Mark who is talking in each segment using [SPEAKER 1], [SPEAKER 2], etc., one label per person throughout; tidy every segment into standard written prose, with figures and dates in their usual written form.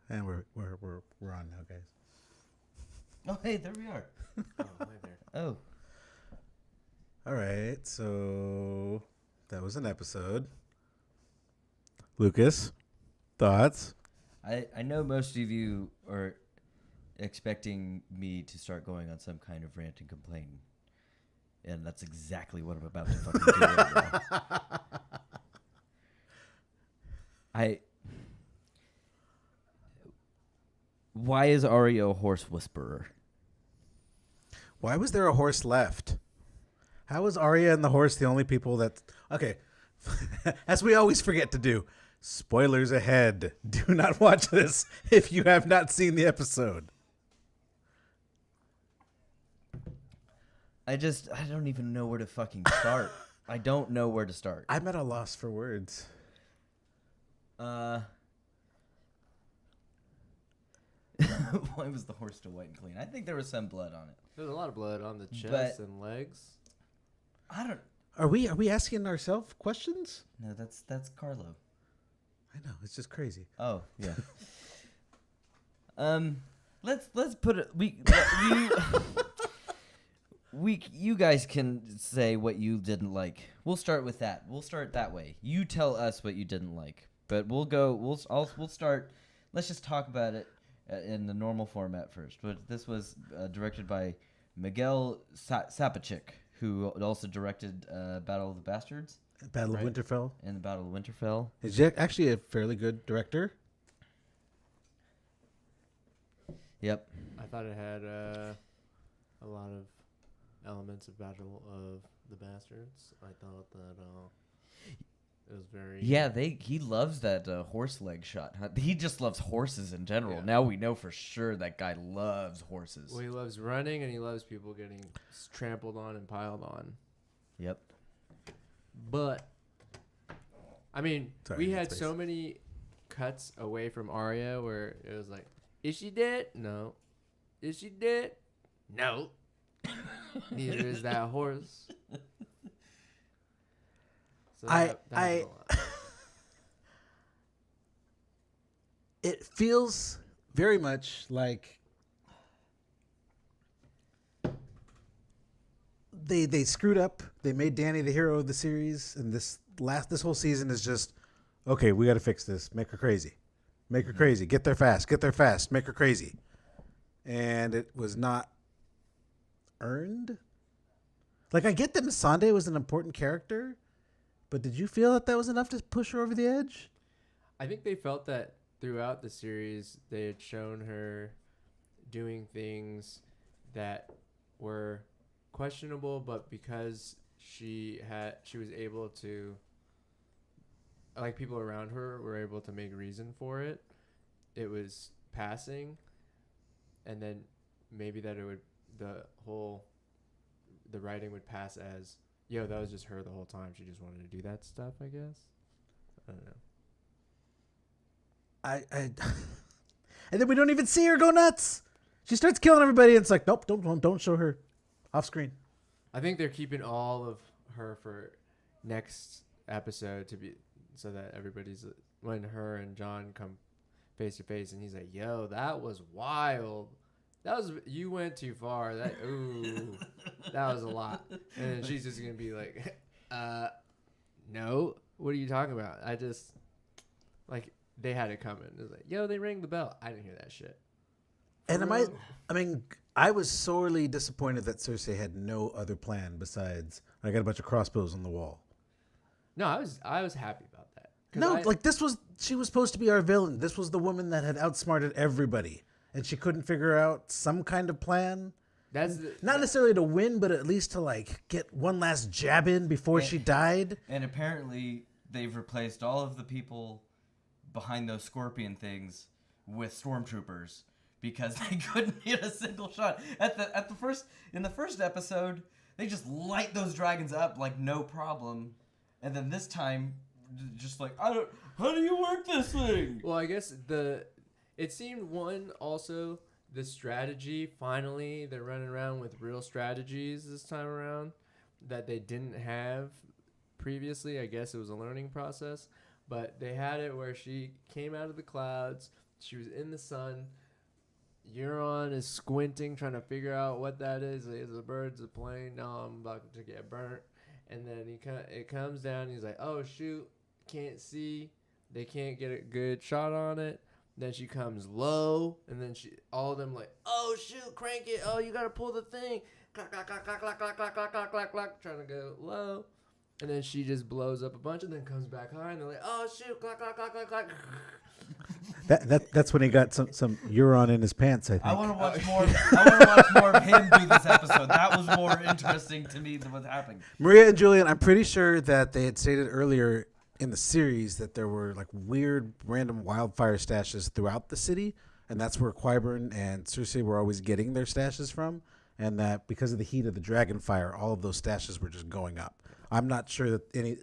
[SPEAKER 1] And we're on now, guys.
[SPEAKER 2] Oh, hey, there we are.
[SPEAKER 3] Oh, hi there.
[SPEAKER 2] Oh,
[SPEAKER 1] All right, so that was an episode. Lucas, thoughts?
[SPEAKER 2] I know most of you are expecting me to start going on some kind of rant and complain, and that's exactly what I'm about to fucking do right now. Why is Arya a horse whisperer?
[SPEAKER 1] Why was there a horse left? How was Arya and the horse the only people that... Okay, as we always forget to do, spoilers ahead. Do not watch this if you have not seen the episode.
[SPEAKER 2] I don't even know where to fucking start. I don't know where to start.
[SPEAKER 1] I'm at a loss for words.
[SPEAKER 2] Why was the horse still white and clean? I think there was some blood on it.
[SPEAKER 3] There's a lot of blood on the chest and legs.
[SPEAKER 2] I don't.
[SPEAKER 1] Are we asking ourselves questions?
[SPEAKER 2] No, that's Carlo.
[SPEAKER 1] I know, it's just crazy.
[SPEAKER 2] Oh yeah. Let's put it. You guys can say what you didn't like. We'll start with that. We'll start that way. You tell us what you didn't like, but we'll go. We'll start. Let's just talk about it in the normal format first. But this was directed by Miguel Sapochnik, who also directed Battle of the Bastards.
[SPEAKER 1] Battle of Winterfell.
[SPEAKER 2] And the Battle of Winterfell.
[SPEAKER 1] He's actually a fairly good director.
[SPEAKER 2] Yep.
[SPEAKER 3] I thought it had a lot of elements of Battle of the Bastards. I thought that it was very...
[SPEAKER 2] Yeah, he loves that horse leg shot. He just loves horses in general.
[SPEAKER 3] Yeah.
[SPEAKER 2] Now we know for sure that guy loves horses.
[SPEAKER 3] Well, he loves running, and he loves people getting trampled on and piled on.
[SPEAKER 2] Yep.
[SPEAKER 3] But, I mean,
[SPEAKER 1] Sorry,
[SPEAKER 3] we had
[SPEAKER 1] space.
[SPEAKER 3] so many cuts away from Arya where it was like, is she dead? No. Is she dead? No. Neither is that horse. So that was a lot.
[SPEAKER 1] It feels very much like they screwed up. They made Dani the hero of the series, and this whole season is just, okay, we got to fix this. Make her crazy. Make her crazy. Get there fast. Get there fast. Make her crazy. And it was not earned. Like, I get that Missandei was an important character, but did you feel that was enough to push her over the edge?
[SPEAKER 3] I think they felt that throughout the series, they had shown her doing things that were questionable, but because she was able to, like, people around her were able to make reason for it, it was passing. And then maybe that the writing would pass as, yo, that was just her the whole time. She just wanted to do that stuff, I guess. I don't know.
[SPEAKER 1] And then we don't even see her go nuts. She starts killing everybody, and it's like, nope, don't show her off screen.
[SPEAKER 3] I think they're keeping all of her for next episode to be so that everybody's, when her and John come face to face, and he's like, yo, that was wild. You went too far. That was a lot. And then she's just gonna be like, no, what are you talking about? I just, like, they had it coming. It was like, yo, they rang the bell. I didn't hear that shit.
[SPEAKER 1] And I was sorely disappointed that Cersei had no other plan besides, I got a bunch of crossbows on the wall.
[SPEAKER 3] No, I was happy about that.
[SPEAKER 1] No, she was supposed to be our villain. This was the woman that had outsmarted everybody, and she couldn't figure out some kind of plan. Not necessarily to win, but at least to, like, get one last jab in before she died.
[SPEAKER 2] And apparently they've replaced all of the people behind those scorpion things with stormtroopers because they couldn't hit a single shot. In the first episode, they just light those dragons up like no problem. And then this time, just like, how do you work this thing?
[SPEAKER 3] Well, I guess it seemed also the strategy, finally, they're running around with real strategies this time around that they didn't have previously. I guess it was a learning process, but they had it where she came out of the clouds, she was in the sun. Euron is squinting, trying to figure out what that is. Is it a bird? Is it a plane? No, I'm about to get burnt. And then it comes down. He's like, oh, shoot. Can't see. They can't get a good shot on it. Then she comes low. And then all of them like, oh, shoot, crank it. Oh, you got to pull the thing. Clack, clack, clack, clack, clack, clack, clack, clack, clack, clack, clack, trying to go low. And then she just blows up a bunch and then comes back high. And they're like, oh, shoot, clack, clack, clack, clack, clack.
[SPEAKER 1] That's when he got some Euron in his pants, I think.
[SPEAKER 2] I want to watch more. I want to watch more of him do this episode. That was more interesting to me than what's happening.
[SPEAKER 1] Maria and Julian, I'm pretty sure that they had stated earlier in the series that there were like weird, random wildfire stashes throughout the city, and that's where Qyburn and Cersei were always getting their stashes from, and that because of the heat of the dragon fire, all of those stashes were just going up. I'm not sure that any.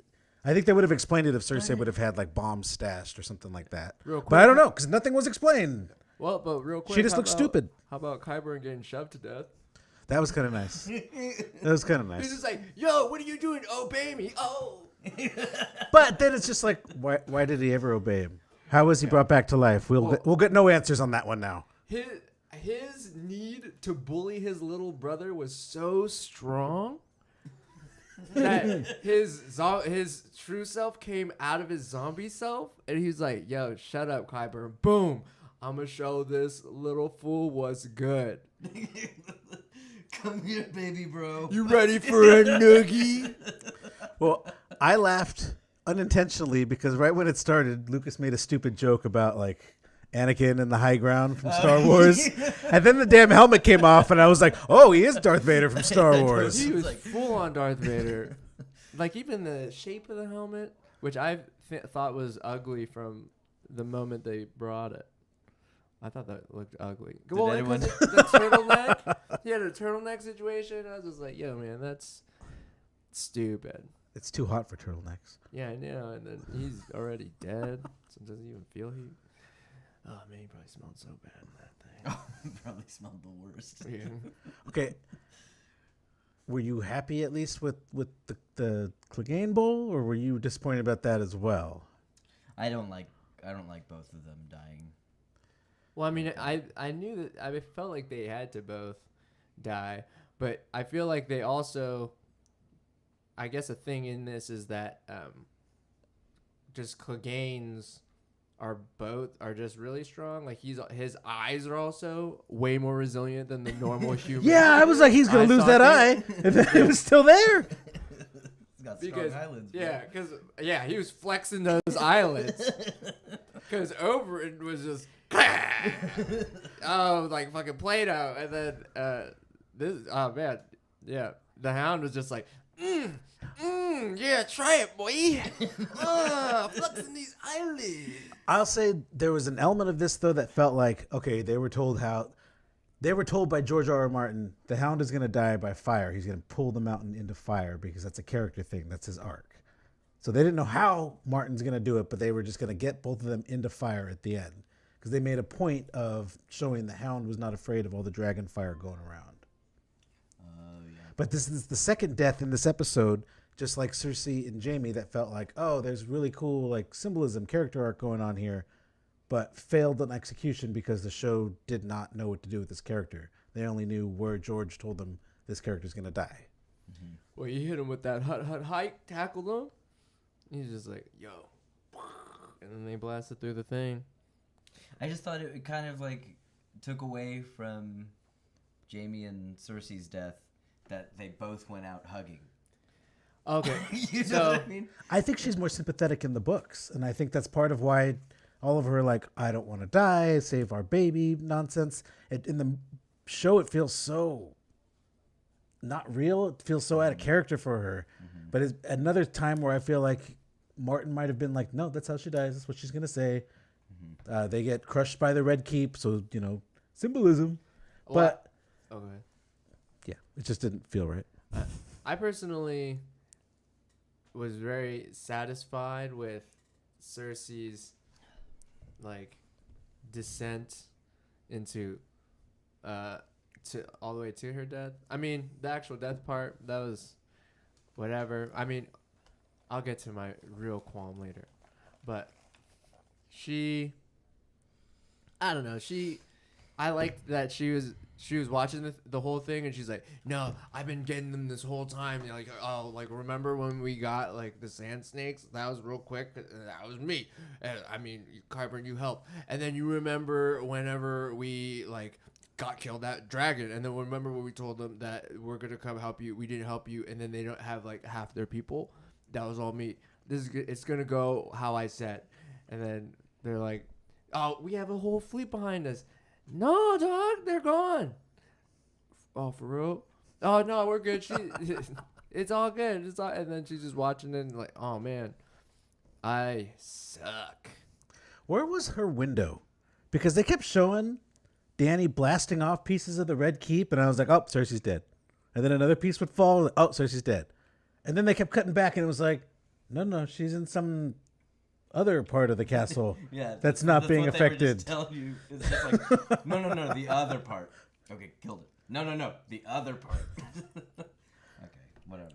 [SPEAKER 1] I think they would have explained it if Cersei would have had like bombs stashed or something like that.
[SPEAKER 3] Real quick,
[SPEAKER 1] but I don't know because nothing was explained.
[SPEAKER 3] Well, but real quick,
[SPEAKER 1] She just looked stupid.
[SPEAKER 3] How about Qyburn getting shoved to death?
[SPEAKER 1] That was kind of nice. That was kind of nice.
[SPEAKER 3] He's just like, yo, what are you doing? Obey me. Oh.
[SPEAKER 1] But then it's just like, why did he ever obey him? How was he brought back to life? We'll get no answers on that one now.
[SPEAKER 3] His need to bully his little brother was so strong that his true self came out of his zombie self, and he's like, yo, shut up, Qyburn. Boom. I'm going to show this little fool what's good.
[SPEAKER 2] Come here, baby bro.
[SPEAKER 3] You ready for a noogie?
[SPEAKER 1] Well, I laughed unintentionally because right when it started, Lucas made a stupid joke about like Anakin and the high ground from Star Wars. And then the damn helmet came off and I was like, oh, he is Darth Vader from Star Wars.
[SPEAKER 3] He was full on Darth Vader. Like even the shape of the helmet, which I thought was ugly from the moment they brought it. I thought that looked ugly. Well,
[SPEAKER 2] anyone-
[SPEAKER 3] the turtleneck. He had a turtleneck situation. I was just like, yo, man, that's stupid.
[SPEAKER 1] It's too hot for turtlenecks.
[SPEAKER 3] Yeah, I know. And then he's already dead. So doesn't even feel heat. Oh, man, he probably smelled so bad in that thing.
[SPEAKER 2] Probably smelled the worst.
[SPEAKER 3] Yeah.
[SPEAKER 1] Okay. Were you happy at least with the Clegane Bowl, or were you disappointed about that as well?
[SPEAKER 2] I don't like both of them dying.
[SPEAKER 3] Well, I mean, I knew that I felt like they had to both die, but I feel like they also, I guess a thing in this is that just Clegane's are just really strong. Like his eyes are also way more resilient than the normal human.
[SPEAKER 1] Yeah, I was like, he's gonna lose that eye, and then it was still there.
[SPEAKER 2] He's got strong eyelids.
[SPEAKER 3] Yeah, he was flexing those eyelids. Because Oberyn was just, like fucking Play-Doh, and then the Hound was just like, yeah, try it, boy. Flexing these eyelids.
[SPEAKER 1] I'll say there was an element of this though that felt like, okay, they were told by George R.R. Martin, the Hound is going to die by fire. He's going to pull the mountain into fire because that's a character thing. That's his arc. So they didn't know how Martin's going to do it, but they were just going to get both of them into fire at the end because they made a point of showing the Hound was not afraid of all the dragon fire going around.
[SPEAKER 2] Yeah.
[SPEAKER 1] But this is the second death in this episode, just like Cersei and Jaime, that felt like, oh, there's really cool like symbolism, character arc going on here, but failed on execution because the show did not know what to do with this character. They only knew where George told them this character's going to die.
[SPEAKER 3] Mm-hmm. Well, you hit him with that hut hike, tackled him. He's just like, yo. And then they blasted through the thing.
[SPEAKER 2] I just thought it kind of like took away from Jaime and Cersei's death that they both went out hugging.
[SPEAKER 3] Okay.
[SPEAKER 2] You know what I mean?
[SPEAKER 1] I think she's more sympathetic in the books, and I think that's part of why all of her like, I don't want to die, save our baby nonsense. In the show, it feels so not real. It feels so out of character for her. Mm-hmm. But it's another time where I feel like Martin might have been like, no, that's how she dies. That's what she's going to say. Mm-hmm. They get crushed by the Red Keep, so, symbolism.
[SPEAKER 3] Well,
[SPEAKER 1] but,
[SPEAKER 3] okay.
[SPEAKER 1] Yeah, it just didn't feel right.
[SPEAKER 3] I personally was very satisfied with Cersei's like descent into to all the way to her death. I mean, the actual death part, that was whatever. I mean, I'll get to my real qualm later. But she I don't know. I liked that she was watching the whole thing, and she's like, no, I've been getting them this whole time. And like, oh, like remember when we got like the sand snakes? That was real quick. That was me. And, I mean, Carbon, you helped. And then you remember whenever we like got killed that dragon, and then remember when we told them that we're gonna come help you, we didn't help you, and then they don't have like half their people. That was all me. It's gonna go how I said. And then they're like, oh, we have a whole fleet behind us. No, dog, they're gone. Oh, for real? Oh no, we're good. It's all good. It's all, and then she's just watching it and like, oh man, I suck.
[SPEAKER 1] Where was her window? Because they kept showing Dani blasting off pieces of the Red Keep, and I was like, oh, Cersei's dead. And then another piece would fall. Oh, Cersei's dead. And then they kept cutting back, and it was like, no, she's in some other part of the castle that's not being affected.
[SPEAKER 2] They were just telling you. It's just like, no, the other part. Okay, killed it. No, the other part. Okay, whatever.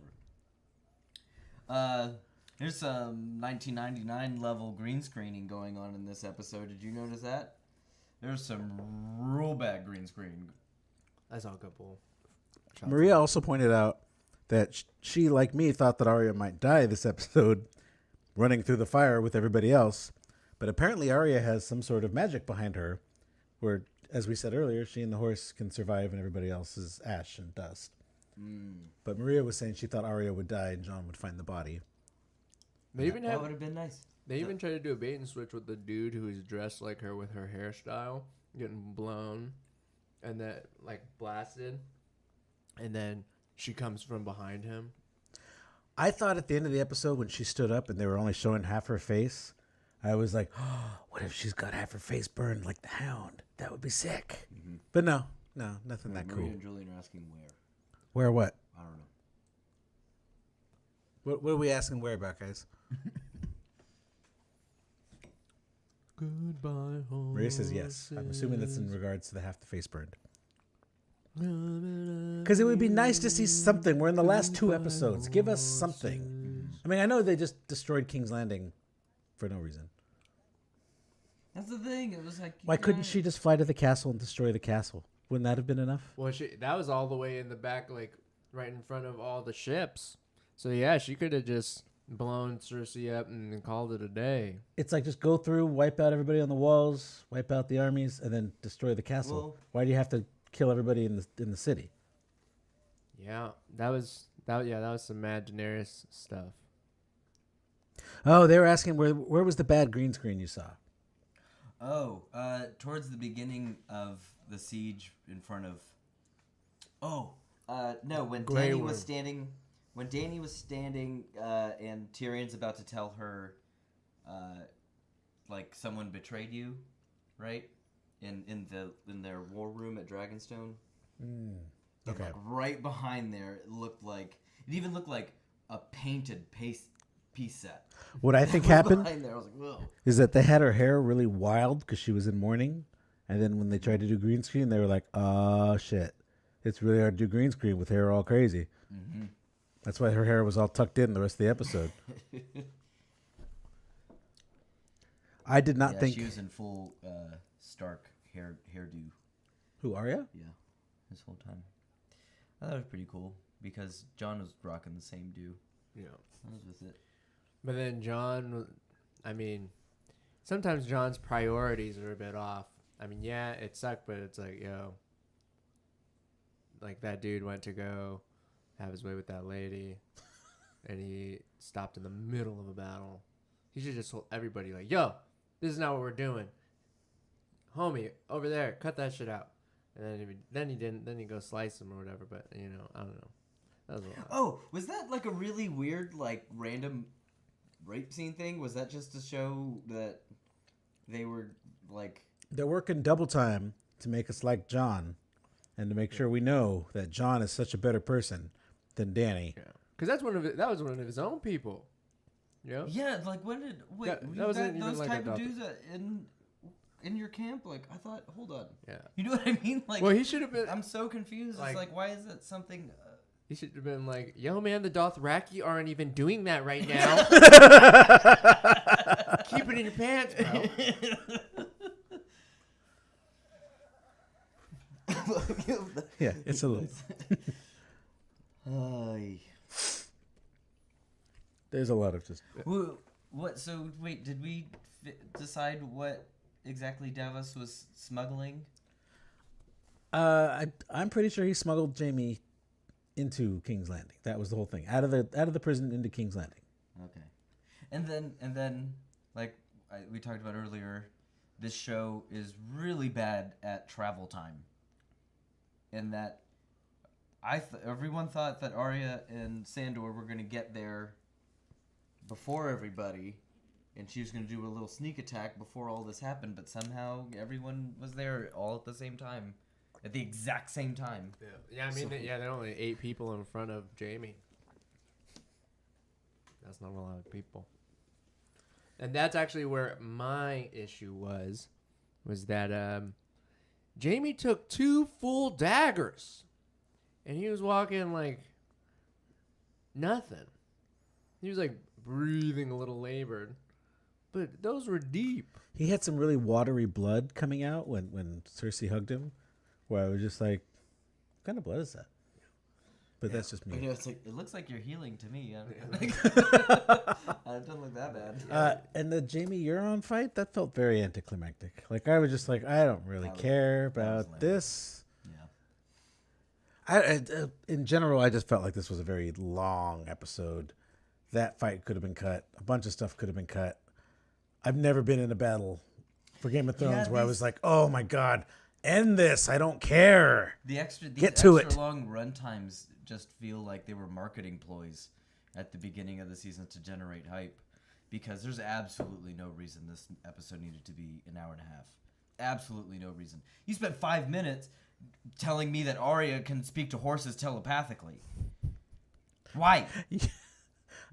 [SPEAKER 2] There's some 1999 level green screening going on in this episode. Did you notice that? There's some real bad green screen.
[SPEAKER 3] I saw a couple.
[SPEAKER 1] Maria also pointed out that she, like me, thought that Arya might die this episode, running through the fire with everybody else. But apparently Arya has some sort of magic behind her, where, as we said earlier, she and the horse can survive and everybody else is ash and dust. But Maria was saying she thought Arya would die and Jon would find the body.
[SPEAKER 3] That
[SPEAKER 2] would have been nice.
[SPEAKER 3] They even tried to do a bait and switch with the dude who is dressed like her with her hairstyle getting blown and then like blasted, and then she comes from behind him.
[SPEAKER 1] I thought at the end of the episode when she stood up and they were only showing half her face, I was like, oh, what if she's got half her face burned like the Hound? That would be sick. Mm-hmm. But no, nothing that cool.
[SPEAKER 2] Maria and Julian are asking where.
[SPEAKER 1] Where what?
[SPEAKER 2] I don't know.
[SPEAKER 1] What are we asking where about, guys?
[SPEAKER 3] Goodbye, home.
[SPEAKER 1] Maria says yes. I'm assuming that's in regards to the half the face burned. Because it would be nice to see something. We're in the last 2 episodes. Give us something. I mean, I know they just destroyed King's Landing for no reason.
[SPEAKER 2] That's the thing. It was like,
[SPEAKER 1] why couldn't she just fly to the castle and destroy the castle? Wouldn't that have been enough?
[SPEAKER 3] Well, that was all the way in the back, like right in front of all the ships. So yeah, she could have just blown Cersei up and called it a day.
[SPEAKER 1] It's like just go through, wipe out everybody on the walls, wipe out the armies, and then destroy the castle.
[SPEAKER 2] Well,
[SPEAKER 1] why do you have to kill everybody in the city?
[SPEAKER 3] Yeah, that was some mad Daenerys stuff.
[SPEAKER 1] Oh, they were asking where was the bad green screen you saw?
[SPEAKER 2] Oh, towards the beginning of the siege in front of. Oh, no, when
[SPEAKER 3] Grey
[SPEAKER 2] Dani
[SPEAKER 3] Worm.
[SPEAKER 2] was standing. When Dani was standing, and Tyrion's about to tell her, like someone betrayed you, right? In their war room at Dragonstone.
[SPEAKER 1] Okay.
[SPEAKER 2] Like right behind there, it even looked like a painted piece set.
[SPEAKER 1] What I think happened
[SPEAKER 2] Behind there, I was like, whoa.
[SPEAKER 1] is that they had her hair really wild because she was in mourning, and then when they tried to do green screen, they were like, "Oh shit, it's really hard to do green screen with hair all crazy." Mm-hmm. That's why her hair was all tucked in the rest of the episode. I did not think
[SPEAKER 2] she was in full Stark hairdo.
[SPEAKER 1] Who, Arya?
[SPEAKER 2] Yeah, this whole time. I thought it was pretty cool because Jon was rocking the same do.
[SPEAKER 3] Yeah,
[SPEAKER 2] that was just it.
[SPEAKER 3] But then Jon, I mean, sometimes Jon's priorities are a bit off. I mean, yeah, it sucked, but it's like, yo, like that dude went to go have his way with that lady, and he stopped in the middle of a battle. He should just told everybody, like, yo, this is not what we're doing. Homie, over there, cut that shit out. And then he didn't. Then he go slice him or whatever. But, you know, I don't know. That was a lot.
[SPEAKER 2] Oh, was that like a really weird, like, random rape scene thing? Was that just to show that they were, like...
[SPEAKER 1] They're working double time to make us like Jon and to make sure we know that Jon is such a better person than Dani.
[SPEAKER 3] Yeah. Because that was one of his own people. Yeah.
[SPEAKER 2] Yeah, like, when did... Wait,
[SPEAKER 3] that wasn't even
[SPEAKER 2] those
[SPEAKER 3] like
[SPEAKER 2] type of
[SPEAKER 3] adopted.
[SPEAKER 2] dudes in your camp? Like, I thought, hold on.
[SPEAKER 3] Yeah.
[SPEAKER 2] You know what I mean? Like,
[SPEAKER 3] Well, he should have been...
[SPEAKER 2] I'm so confused.
[SPEAKER 3] Like-
[SPEAKER 2] It's like, why is that something...
[SPEAKER 3] He should have been like, yo, man, the Dothraki aren't even doing that right now. Keep it in your pants, bro.
[SPEAKER 1] Yeah, it's a little. There's a lot of just.
[SPEAKER 2] What? So wait, did we decide what exactly Davos was smuggling?
[SPEAKER 1] I'm pretty sure he smuggled Jamie into King's Landing. That was the whole thing. Out of the prison into King's Landing.
[SPEAKER 2] Okay, and then like we talked about earlier, this show is really bad at travel time. And that everyone thought that Arya and Sandor were going to get there before everybody, and she was going to do a little sneak attack before all this happened, but somehow everyone was there all at the same time. At the exact same time.
[SPEAKER 3] Yeah, I mean, there are only 8 people in front of Jamie. That's not a lot of people. And that's actually where my issue was that Jamie took 2 full daggers, and he was walking like nothing. He was like breathing a little labored, but those were deep.
[SPEAKER 1] He had some really watery blood coming out when Cersei hugged him, where I was just like, what kind of blood is that? But that's just me.
[SPEAKER 2] You know, it's like, it looks like you're healing to me. It doesn't look that bad.
[SPEAKER 1] And the Jamie Euron fight, that felt very anticlimactic. Like, I was just like, I don't really care about this.
[SPEAKER 2] Yeah.
[SPEAKER 1] In general, I just felt like this was a very long episode. That fight could have been cut. A bunch of stuff could have been cut. I've never been in a battle for Game of Thrones where I was like, oh my God, end this. I don't care.
[SPEAKER 2] These
[SPEAKER 1] Get to
[SPEAKER 2] extra
[SPEAKER 1] it.
[SPEAKER 2] long run times just feel like they were marketing ploys at the beginning of the season to generate hype, because there's absolutely no reason this episode needed to be an hour and a half. Absolutely no reason. You spent 5 minutes telling me that Arya can speak to horses telepathically. Why?
[SPEAKER 1] I'd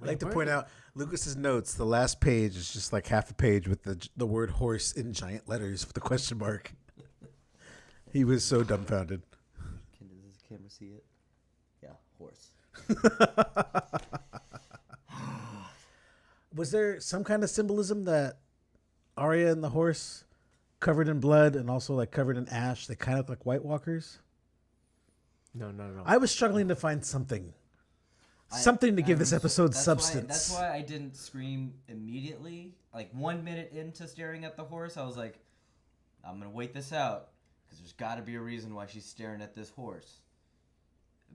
[SPEAKER 1] like to point out Lucas's notes. The last page is just like half a page with the word horse in giant letters with a question mark. He was so dumbfounded.
[SPEAKER 2] Does the camera see it? Yeah, horse.
[SPEAKER 1] Was there some kind of symbolism that Arya and the horse, covered in blood and also like covered in ash, they kind of look like White Walkers?
[SPEAKER 3] No.
[SPEAKER 1] I was struggling to find something. Something to give this episode substance.
[SPEAKER 2] That's why I didn't scream immediately. Like 1 minute into staring at the horse, I was like, I'm going to wait this out, because there's got to be a reason why she's staring at this horse.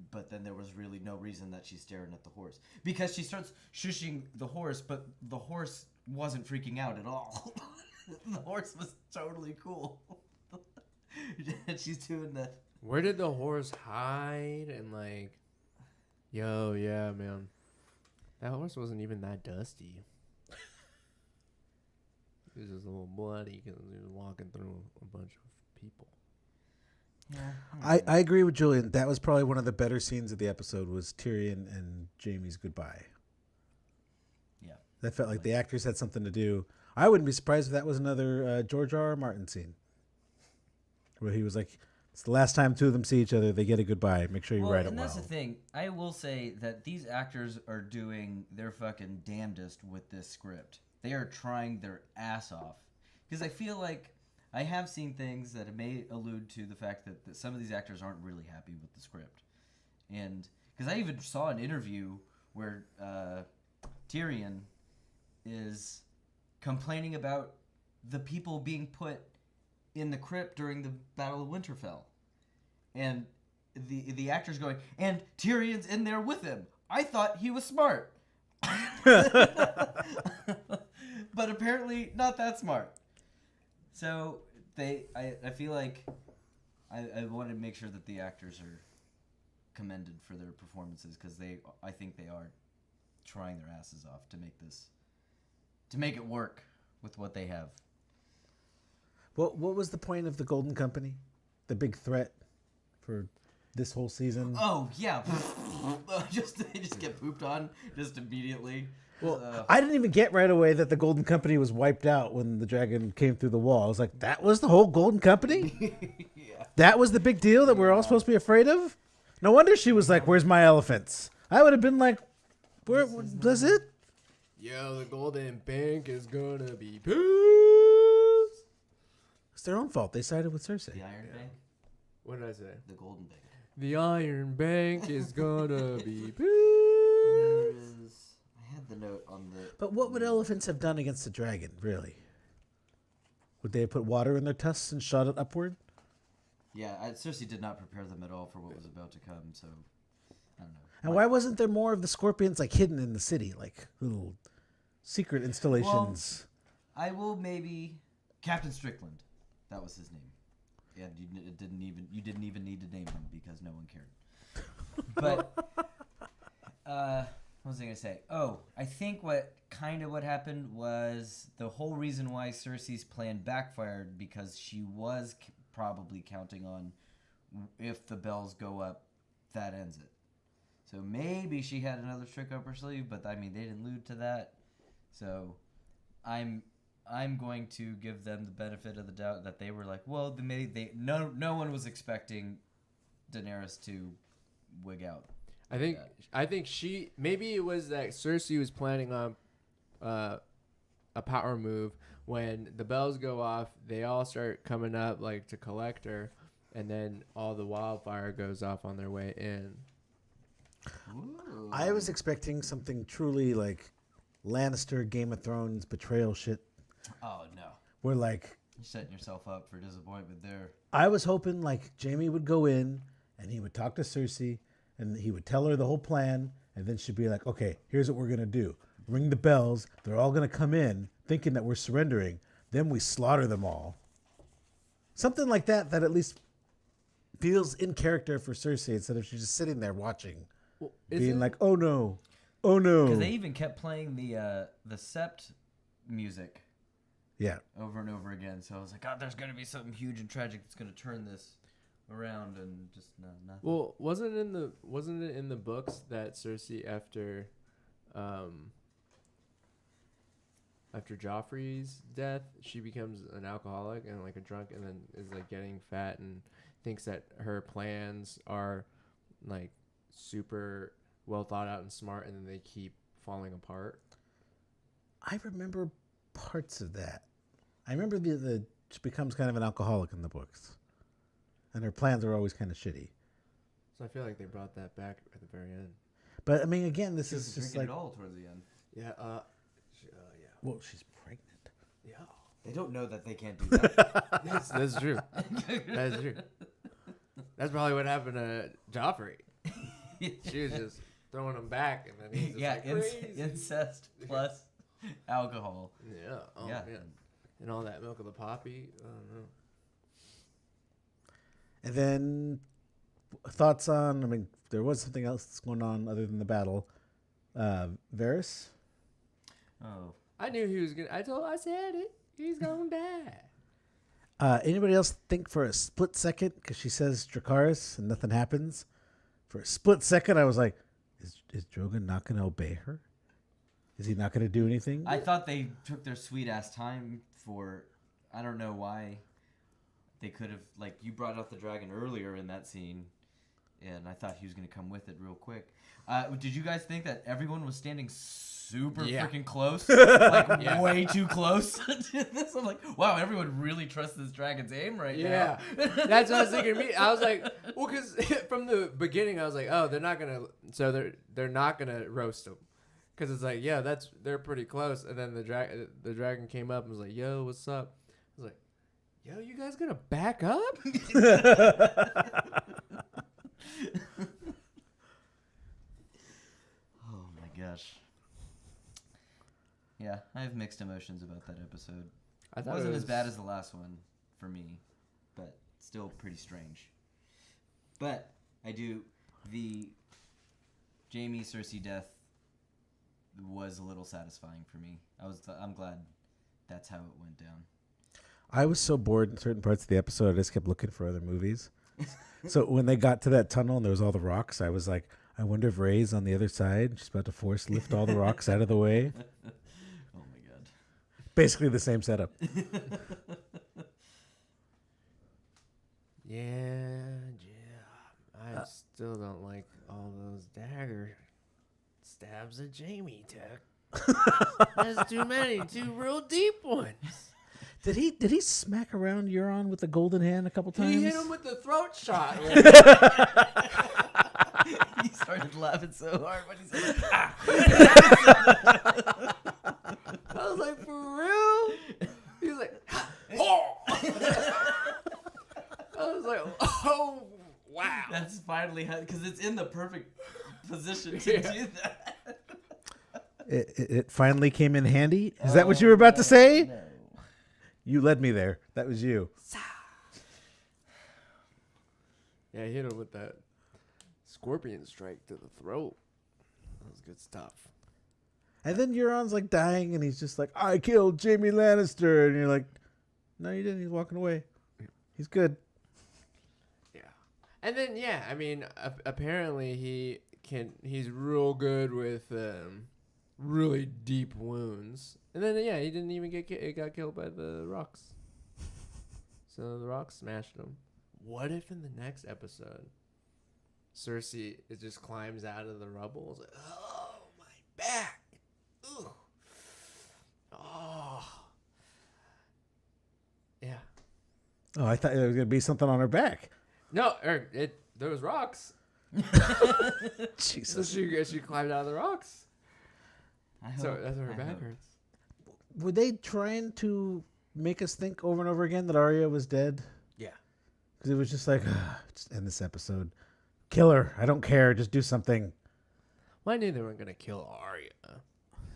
[SPEAKER 2] But then there was really no reason that she's staring at the horse. Because she starts shushing the horse, but the horse wasn't freaking out at all. The horse was totally cool. And she's doing that.
[SPEAKER 3] Where did the horse hide? And like, yo, yeah, man. That horse wasn't even that dusty. He was just a little bloody because he was walking through a bunch of people.
[SPEAKER 2] Yeah,
[SPEAKER 1] I agree with Julian. That was probably one of the better scenes of the episode, was Tyrion and Jaime's goodbye.
[SPEAKER 2] Yeah.
[SPEAKER 1] That felt like the actors had something to do. I wouldn't be surprised if that was another George R.R. Martin scene, where he was like, it's the last time 2 of them see each other. They get a goodbye. Make sure you write it well.
[SPEAKER 2] And that's the thing. I will say that these actors are doing their fucking damnedest with this script. They are trying their ass off. Because I feel like I have seen things that may allude to the fact that some of these actors aren't really happy with the script. And because I even saw an interview where Tyrion is complaining about the people being put in the crypt during the Battle of Winterfell. And the actor's going, and Tyrion's in there with him. I thought he was smart. But apparently not that smart. So I feel like I want to make sure that the actors are commended for their performances, because I think they are trying their asses off to make it work with what they have.
[SPEAKER 1] What was the point of the Golden Company? The big threat for this whole season?
[SPEAKER 2] Oh yeah, they just get pooped on just immediately.
[SPEAKER 1] Well, I didn't even get right away that the Golden Company was wiped out when the dragon came through the wall. I was like, that was the whole Golden Company?
[SPEAKER 2] Yeah.
[SPEAKER 1] That was the big deal that we're all supposed to be afraid of? No wonder she was like, where's my elephants? I would have been like, where was it?
[SPEAKER 3] Yo, the Golden Bank is gonna be pissed.
[SPEAKER 1] It's their own fault. They sided with Cersei.
[SPEAKER 2] The Iron Bank.
[SPEAKER 3] What did I say?
[SPEAKER 2] The Golden Bank.
[SPEAKER 3] The Iron Bank is gonna be
[SPEAKER 2] Where
[SPEAKER 3] peace.
[SPEAKER 2] is? I had the note on the.
[SPEAKER 1] But what would elephants have done against a dragon, really? Would they have put water in their tusks and shot it upward?
[SPEAKER 2] Yeah, Cersei did not prepare them at all for what was about to come, so I don't know.
[SPEAKER 1] And why wasn't there more of the scorpions like hidden in the city, like little secret installations?
[SPEAKER 2] Well, I will maybe Captain Strickland. That was his name. And you didn't even need to name him because no one cared. But what was I gonna say? Oh, I think what happened was the whole reason why Cersei's plan backfired because she was probably counting on if the bells go up, that ends it. So maybe she had another trick up her sleeve, but I mean they didn't allude to that. So I'm going to give them the benefit of the doubt that they were like, well, no one was expecting Daenerys to wig out.
[SPEAKER 3] I think she maybe it was that Cersei was planning on a power move when the bells go off. They all start coming up like to collect her, and then all the wildfire goes off on their way in.
[SPEAKER 2] Ooh.
[SPEAKER 1] I was expecting something truly like Lannister, Game of Thrones, betrayal shit.
[SPEAKER 2] Oh no,
[SPEAKER 1] Where like
[SPEAKER 2] you're setting yourself up for disappointment there.
[SPEAKER 1] I was hoping like Jaime would go in and he would talk to Cersei and he would tell her the whole plan, and then she'd be like, okay, here's what we're gonna do. Ring the bells. They're all gonna come in thinking that we're surrendering. Then we slaughter them all. Something like that at least feels in character for Cersei instead of she's just sitting there watching,
[SPEAKER 3] Well,
[SPEAKER 1] being like, oh no, oh no.
[SPEAKER 2] Because they even kept playing the Sept music.
[SPEAKER 1] Yeah.
[SPEAKER 2] Over and over again. So I was like, God, there's gonna be something huge and tragic that's gonna turn this around, and just nothing.
[SPEAKER 3] Well, wasn't it in the books that Cersei after Joffrey's death, she becomes an alcoholic and like a drunk, and then is like getting fat and thinks that her plans are like super well thought out and smart, and then they keep falling apart.
[SPEAKER 1] I remember parts of that. I remember the she becomes kind of an alcoholic in the books, and her plans are always kind of shitty.
[SPEAKER 3] So I feel like they brought that back at the very end.
[SPEAKER 1] But I mean, again, this
[SPEAKER 2] She
[SPEAKER 1] is
[SPEAKER 2] was
[SPEAKER 1] just
[SPEAKER 2] drinking
[SPEAKER 1] like,
[SPEAKER 2] it all towards the end.
[SPEAKER 3] Yeah. Yeah.
[SPEAKER 1] well, she's pregnant.
[SPEAKER 3] Yeah.
[SPEAKER 2] They don't know that they can't do that.
[SPEAKER 3] That's true. That's true. That's probably what happened to Joffrey. She was just throwing him back, and then he's just like crazy.
[SPEAKER 2] Incest plus alcohol.
[SPEAKER 3] Yeah. Oh,
[SPEAKER 2] Yeah.
[SPEAKER 3] yeah. And all that milk of the poppy. I don't know.
[SPEAKER 1] And then thoughts on, I mean, there was something else that's going on other than the battle. Varys?
[SPEAKER 2] Oh.
[SPEAKER 3] I knew he was gonna. I said it. He's gonna die.
[SPEAKER 1] Anybody else think for a split second, because she says Dracarys and nothing happens? For a split second, I was like, is Drogon not going to obey her? Is he not going to do anything?
[SPEAKER 2] I thought they took their sweet ass time for, I don't know why. They could have, like, you brought out the dragon earlier in that scene, and I thought he was going to come with it real quick. Did you guys think that everyone was standing super freaking close? Like, way too close to this? I'm like, wow, everyone really trusts this dragon's aim right now.
[SPEAKER 3] That's what I was thinking. I was like, well, because from the beginning, I was like, oh, they're not gonna. So they're not gonna roast him, because it's like, yeah, they're pretty close. And then the dragon came up and was like, yo, what's up? I was like, yo, you guys gonna back up?
[SPEAKER 2] Oh my gosh. Yeah, I have mixed emotions about that episode.
[SPEAKER 3] I
[SPEAKER 2] It
[SPEAKER 3] thought
[SPEAKER 2] wasn't as bad as the last one for me, but still pretty strange. But I do, the Jaime Cersei death was a little satisfying for me. I'm glad that's how it went down.
[SPEAKER 1] I was so bored in certain parts of the episode, I just kept looking for other movies. So when they got to that tunnel and there was all the rocks, I was like, I wonder if Ray's on the other side. She's about to force lift all the rocks out of the way.
[SPEAKER 2] Oh my god.
[SPEAKER 1] Basically the same setup.
[SPEAKER 3] I still don't like all those dagger stabs that Jaime took. There's too many, two real deep ones.
[SPEAKER 1] Did he smack around Euron with the golden hand a couple times?
[SPEAKER 3] He hit him with the throat shot.
[SPEAKER 2] He started laughing so hard when he said,
[SPEAKER 3] I was like, for real? He was like, oh. I was like, oh, wow.
[SPEAKER 2] That's finally because it's in the perfect position to do that.
[SPEAKER 1] It finally came in handy. Is that what you were about to say?
[SPEAKER 2] No.
[SPEAKER 1] You led me there. That was you.
[SPEAKER 3] Yeah, he hit him with that scorpion strike to the throat. That was good stuff.
[SPEAKER 1] And then Euron's like dying, and he's just like, "I killed Jaime Lannister," and you're like, "No, you didn't. He's walking away. He's good."
[SPEAKER 3] Yeah. And then, yeah, I mean, apparently he's real good with really deep wounds. And then, yeah, he didn't even got killed by the rocks. So the rocks smashed him. What if in the next episode, Cersei just climbs out of the rubble? It's like, oh, my back. Ooh. Oh. Yeah.
[SPEAKER 1] Oh, I thought there was gonna be something on her back.
[SPEAKER 3] No, there was rocks.
[SPEAKER 1] Jesus.
[SPEAKER 3] So she climbed out of the rocks. So that's why her back hurts.
[SPEAKER 1] Were they trying to make us think over and over again that Arya was dead?
[SPEAKER 3] Yeah.
[SPEAKER 1] Because it was just like, just end this episode. Kill her. I don't care. Just do something.
[SPEAKER 3] Well, I knew they weren't going to kill Arya.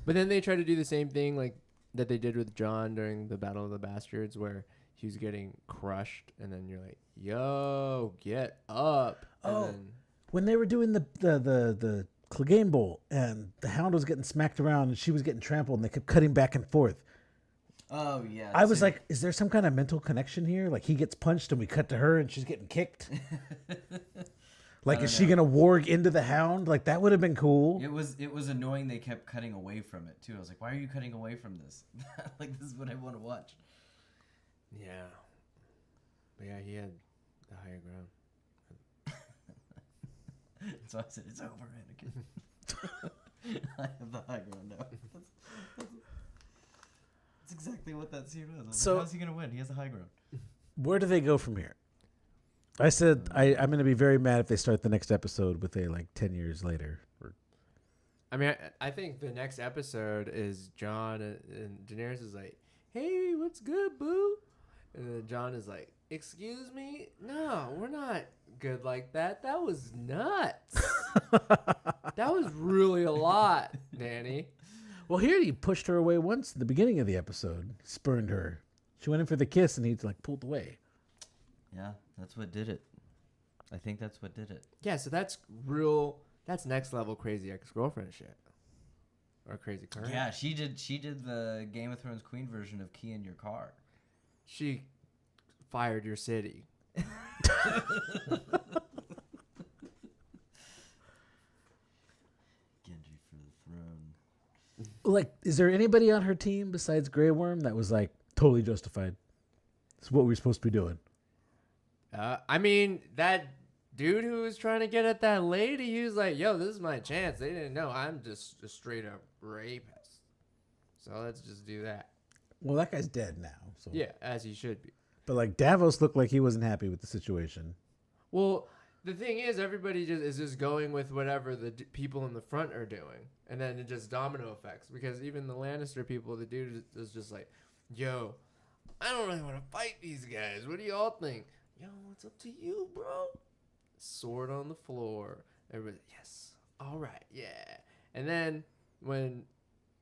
[SPEAKER 3] But then they tried to do the same thing like that they did with Jon during the Battle of the Bastards where he was getting crushed. And then you're like, yo, get up. And then,
[SPEAKER 1] when they were doing the Clegane Bowl and the Hound was getting smacked around and she was getting trampled and they kept cutting back and forth.
[SPEAKER 2] Oh, yeah.
[SPEAKER 1] I was like, is there some kind of mental connection here? Like he gets punched and we cut to her and she's getting kicked. Like, is she going to warg into the Hound? Like, that would have been cool.
[SPEAKER 2] It was annoying they kept cutting away from it, too. I was like, why are you cutting away from this? Like, this is what I want to watch.
[SPEAKER 3] yeah. But yeah, he had the higher ground.
[SPEAKER 2] So I said, it's over, Anakin. I have the high ground now. That's exactly what that scene was. I was
[SPEAKER 1] So-
[SPEAKER 2] like, how's he going to win? He has the high ground.
[SPEAKER 1] Where do they go from here? I said I'm going to be very mad if they start the next episode with a, like, 10 years later.
[SPEAKER 3] I mean, I think the next episode is Jon and Daenerys is like, hey, what's good, boo? And then Jon is like, excuse me? No, we're not good like that. That was nuts. That was really a lot, Dani.
[SPEAKER 1] Well, here he pushed her away once at the beginning of the episode. Spurned her. She went in for the kiss and he, like, pulled away.
[SPEAKER 2] Yeah, that's what did it. I think that's what did it.
[SPEAKER 3] Yeah, so that's next level crazy ex-girlfriend shit. Or crazy current.
[SPEAKER 2] Yeah, she did the Game of Thrones Queen version of Key in Your Car.
[SPEAKER 3] She fired your city.
[SPEAKER 2] Genji for the throne.
[SPEAKER 1] Like, is there anybody on her team besides Grey Worm that was, like, totally justified? It's what we're supposed to be doing.
[SPEAKER 3] I mean, that dude who was trying to get at that lady, he was like, yo, this is my chance. They didn't know. I'm just a straight up rapist. So let's just do that.
[SPEAKER 1] Well, that guy's dead now. So.
[SPEAKER 3] Yeah, as he should be.
[SPEAKER 1] But, like, Davos looked like he wasn't happy with the situation.
[SPEAKER 3] Well, the thing is, everybody is just going with whatever the people in the front are doing. And then it just domino effects. Because even the Lannister people, the dude is just like, yo, I don't really want to fight these guys. What do y'all think? Yo, it's up to you, bro. Sword on the floor. Everybody, yes. All right, yeah. And then when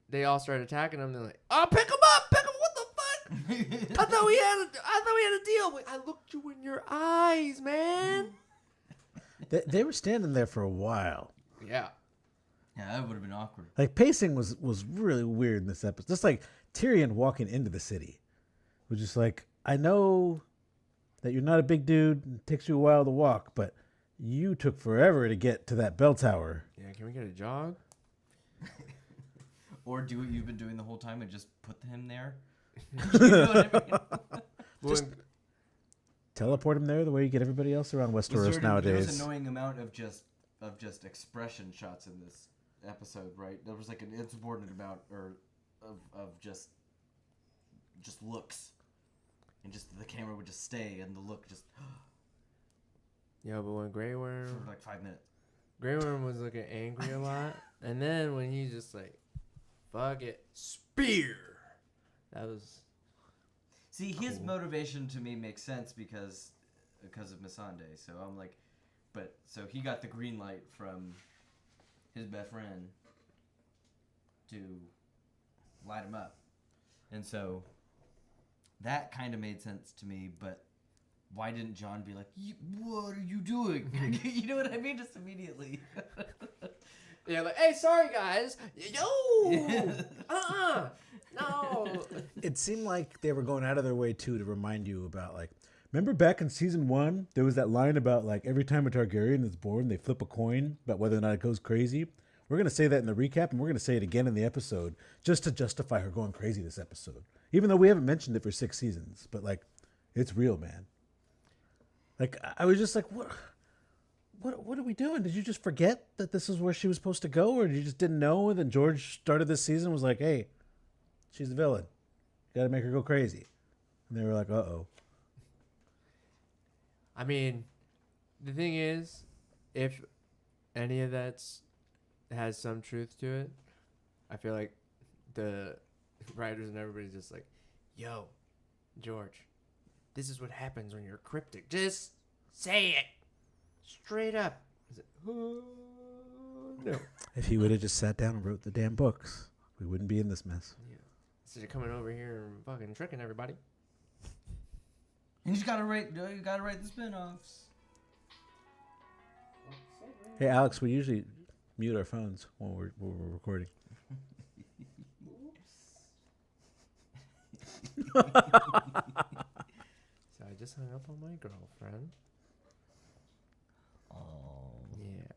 [SPEAKER 3] they all start attacking him, they're like, oh, pick him up. Pick him. What the fuck? I thought we had a deal. Wait, I looked you in your eyes, man.
[SPEAKER 1] They were standing there for a while.
[SPEAKER 3] Yeah.
[SPEAKER 2] Yeah, that would have been awkward.
[SPEAKER 1] Like, pacing was really weird in this episode. Just like Tyrion walking into the city. Was just like, I know that you're not a big dude and it takes you a while to walk, but you took forever to get to that bell tower.
[SPEAKER 3] Yeah, can we get a jog?
[SPEAKER 2] Or do what you've been doing the whole time and just put him there. You know what I mean?
[SPEAKER 1] Just teleport him there the way you get everybody else around Westeros nowadays.
[SPEAKER 2] There was an annoying amount of just expression shots in this episode, right? There was like an insubordinate amount of just looks. and just the camera would just stay and the look just
[SPEAKER 3] Yo, but when Grey Worm,
[SPEAKER 2] for like 5 minutes.
[SPEAKER 3] Grey Worm was looking angry a lot, and then when he's just like, "Fuck it, spear," that was.
[SPEAKER 2] See, his
[SPEAKER 3] Cool.
[SPEAKER 2] motivation to me makes sense because of Missandei. So I'm like, but so he got the green light from his best friend to light him up, and so that kind of made sense to me. But why didn't John be like, "What are you doing?" You know what I mean? Just immediately.
[SPEAKER 3] Yeah, like, hey, sorry guys, yo, no.
[SPEAKER 1] It seemed like they were going out of their way too to remind you about like. Remember back in season 1, there was that line about like every time a Targaryen is born, they flip a coin about whether or not it goes crazy. We're gonna say that in the recap, and we're gonna say it again in the episode just to justify her going crazy this episode. Even though we haven't mentioned it for 6 seasons, but like, it's real, man. Like I was just like, what are we doing? Did you just forget that this is where she was supposed to go, or you just didn't know? And then George started this season and was like, hey, she's the villain. You got to make her go crazy. And they were like, uh-oh.
[SPEAKER 3] I mean, the thing is, if any of that has some truth to it, I feel like the writers and everybody's just like, yo, George, this is what happens when you're cryptic. Just say it straight up. Is it, oh, no.
[SPEAKER 1] If he would have just sat down and wrote the damn books, we wouldn't be in this mess.
[SPEAKER 3] Yeah. So you're coming over here and fucking tricking everybody.
[SPEAKER 2] And you gotta write the spin-offs.
[SPEAKER 1] Hey, Alex, we usually mute our phones when we're recording.
[SPEAKER 3] So I just hung up on my girlfriend.
[SPEAKER 2] Oh.
[SPEAKER 3] Yeah.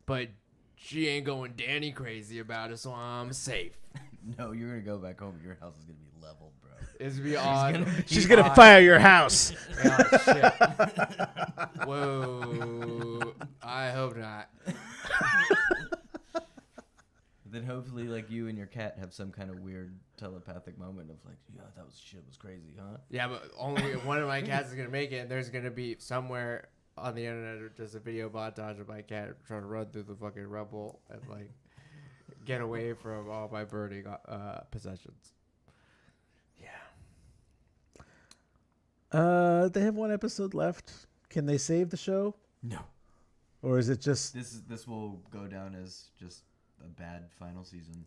[SPEAKER 3] But she ain't going Dani crazy about it, so I'm safe.
[SPEAKER 2] No, you're gonna go back home. Your house is gonna be leveled, bro.
[SPEAKER 3] It's be odd.
[SPEAKER 1] She's going to fire your house.
[SPEAKER 3] Oh, shit. Whoa. I hope not.
[SPEAKER 2] Then hopefully, like, you and your cat have some kind of weird telepathic moment of like, yeah, that was crazy, huh?
[SPEAKER 3] Yeah, but only one of my cats is going to make it, and there's going to be somewhere on the internet just a video montage of my cat trying to run through the fucking rubble and, like, get away from all my burning possessions. Yeah.
[SPEAKER 1] They have 1 episode left. Can they save the show?
[SPEAKER 2] No.
[SPEAKER 1] Or is it just...
[SPEAKER 2] This will go down as just a bad final season.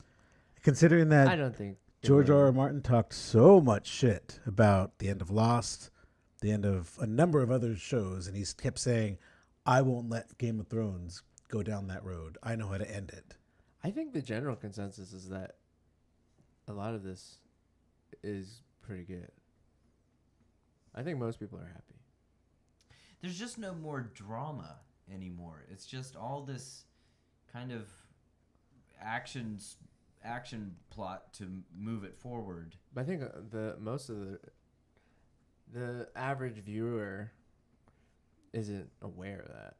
[SPEAKER 1] Considering
[SPEAKER 3] I
[SPEAKER 1] that
[SPEAKER 3] don't think
[SPEAKER 1] George R.R. Martin talked so much shit about the end of Lost, the end of a number of other shows, and he kept saying, I won't let Game of Thrones go down that road. I know how to end it.
[SPEAKER 3] I think the general consensus is that a lot of this is pretty good. I think most people are happy.
[SPEAKER 2] There's just no more drama anymore. It's just all this kind of action plot to move it forward.
[SPEAKER 3] But I think most of the average viewer isn't aware of that.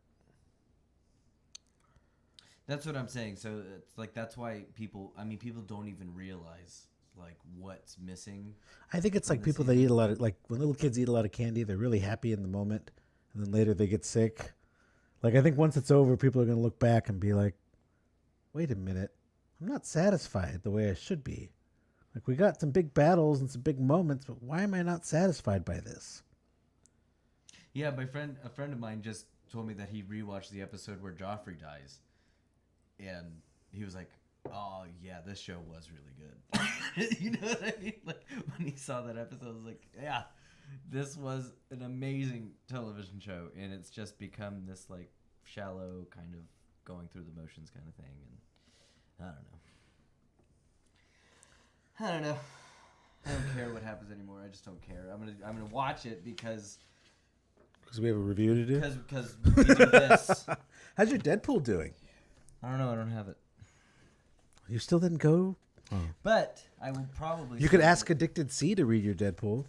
[SPEAKER 2] That's what I'm saying. So it's like that's why people don't even realize like what's missing.
[SPEAKER 1] I think it's like people that eat a lot of, like when little kids eat a lot of candy, they're really happy in the moment, and then later they get sick. Like I think once it's over, people are going to look back and be like, wait a minute, I'm not satisfied the way I should be. Like we got some big battles and some big moments, but why am I not satisfied by this?
[SPEAKER 2] Yeah, a friend of mine just told me that he rewatched the episode where Joffrey dies, and he was like, "Oh yeah, this show was really good." You know what I mean? Like when he saw that episode, I was like, "Yeah, this was an amazing television show," and it's just become this like shallow kind of going through the motions kind of thing, and I don't know. I don't care what happens anymore. I just don't care. I'm gonna watch it because
[SPEAKER 1] we have a review to do.
[SPEAKER 2] Because we do this.
[SPEAKER 1] How's your Deadpool doing?
[SPEAKER 2] I don't know. I don't have it.
[SPEAKER 1] You still didn't go? Oh.
[SPEAKER 2] But I will probably.
[SPEAKER 1] You could ask Addicted C to read your Deadpool.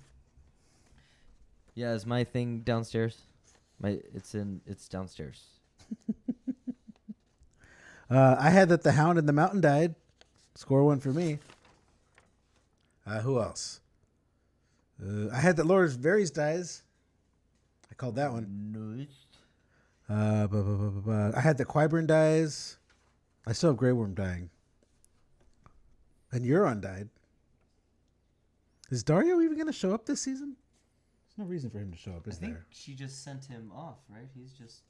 [SPEAKER 2] Yeah, is my thing downstairs? It's downstairs.
[SPEAKER 1] I had that the Hound in the Mountain died. Score 1 for me. Who else? I had that Lord Varys dies. I called that one.
[SPEAKER 2] Nice.
[SPEAKER 1] I had that Qyburn dies. I still have Grey Worm dying. And Euron died. Is Dario even going to show up this season? There's no reason for him to show up, is
[SPEAKER 2] I think
[SPEAKER 1] there?
[SPEAKER 2] she just sent him off, right? He's just...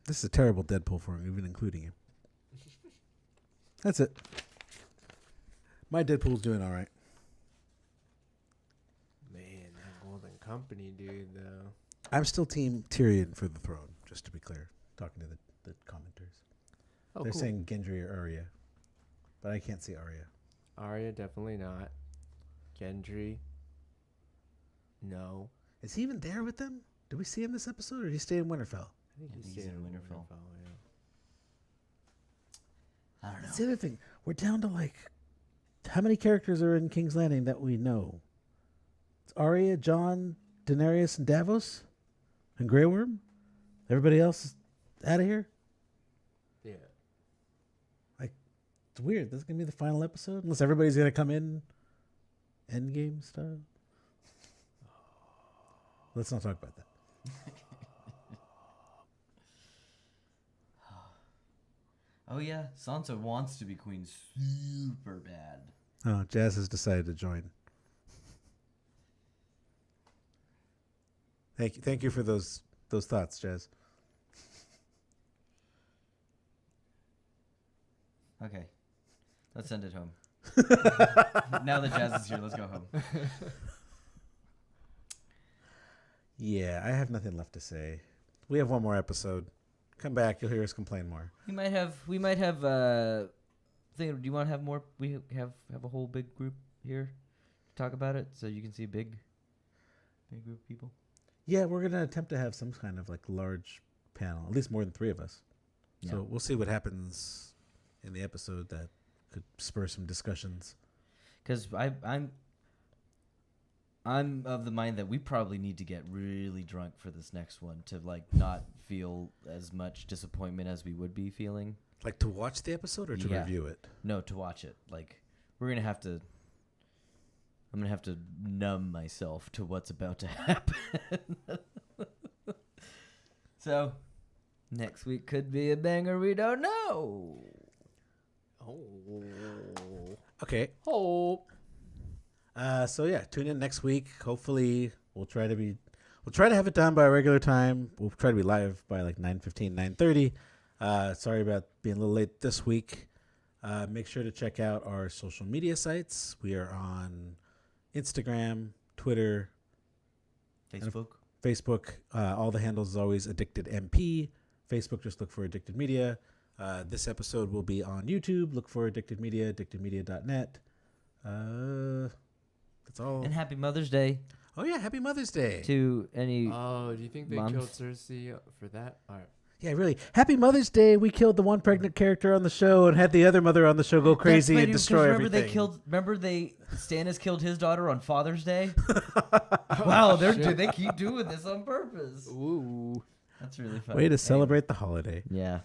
[SPEAKER 1] This is a terrible Deadpool for him, even including him. That's it. My Deadpool's doing all right.
[SPEAKER 3] Man, that Golden Company, dude, though.
[SPEAKER 1] I'm still Team Tyrion for the throne, just to be clear. Talking to the commenters.
[SPEAKER 3] Oh,
[SPEAKER 1] They're
[SPEAKER 3] cool.
[SPEAKER 1] saying Gendry or Arya. But I can't see Arya.
[SPEAKER 3] Arya, definitely not. Gendry, no.
[SPEAKER 1] Is he even there with them? Did we see him this episode, or did he stay in Winterfell?
[SPEAKER 3] I think
[SPEAKER 2] he's
[SPEAKER 3] stayed
[SPEAKER 2] in Winterfell.
[SPEAKER 3] Yeah.
[SPEAKER 2] I don't know.
[SPEAKER 1] That's the other thing. We're down to like, how many characters are in King's Landing that we know? It's Arya, Jon, Daenerys, and Davos, and Grey Worm. Everybody else is out of here.
[SPEAKER 3] Yeah.
[SPEAKER 1] It's weird. This is gonna be the final episode, unless everybody's gonna come in. Endgame style. Let's not talk about that.
[SPEAKER 2] Oh yeah, Sansa wants to be queen super bad.
[SPEAKER 1] Oh, Jazz has decided to join. Thank you for those thoughts, Jazz.
[SPEAKER 2] Okay, let's send it home. Now that Jazz is here, let's go home.
[SPEAKER 1] Yeah, I have nothing left to say. We have one more episode. Come back, you'll hear us complain more.
[SPEAKER 2] We might have. Do you want to have more? We have a whole big group here to talk about it, so you can see a big group of people.
[SPEAKER 1] Yeah, we're gonna attempt to have some kind of like large panel, at least more than 3 of us.
[SPEAKER 2] Yeah.
[SPEAKER 1] So we'll see what happens in the episode that could spur some discussions.
[SPEAKER 2] Because I'm of the mind that we probably need to get really drunk for this next one to like not feel as much disappointment as we would be feeling.
[SPEAKER 1] Like to watch the episode or to
[SPEAKER 2] Yeah.
[SPEAKER 1] review it?
[SPEAKER 2] No, to watch it. Like I'm gonna have to numb myself to what's about to happen. So next week could be a banger. We don't know.
[SPEAKER 3] Oh.
[SPEAKER 1] Okay.
[SPEAKER 3] Oh.
[SPEAKER 1] So yeah, tune in next week. Hopefully we'll try to have it done by a regular time. We'll try to be live by like 9:15, 9:30. Sorry about being a little late this week. Make sure to check out our social media sites. We are on Instagram, Twitter,
[SPEAKER 2] Facebook.
[SPEAKER 1] All the handles is always Addicted MP. Facebook, just look for Addicted Media. This episode will be on YouTube. Look for Addicted Media, addictedmedia.net. That's all.
[SPEAKER 2] And happy Mother's Day
[SPEAKER 1] Oh yeah, Happy Mother's Day.
[SPEAKER 2] to any.
[SPEAKER 3] Oh, do you think they
[SPEAKER 2] Moms.
[SPEAKER 3] killed Cersei for that? All right.
[SPEAKER 1] Yeah, really. Happy Mother's Day. We killed the one pregnant character on the show and had the other mother on the show go crazy and destroy everything.
[SPEAKER 2] Remember Stannis killed his daughter on Father's Day. Wow, they keep doing this on purpose.
[SPEAKER 3] Ooh.
[SPEAKER 2] That's really funny.
[SPEAKER 1] Way to celebrate the holiday.
[SPEAKER 2] Yeah.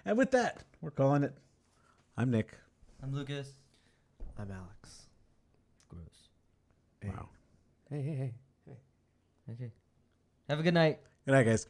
[SPEAKER 1] And with that, we're calling it. I'm Nick.
[SPEAKER 2] I'm Lucas.
[SPEAKER 3] I'm Alex.
[SPEAKER 2] Gross.
[SPEAKER 3] Hey.
[SPEAKER 1] Wow.
[SPEAKER 3] Hey.
[SPEAKER 2] Okay. Have a good night.
[SPEAKER 1] Good night, guys.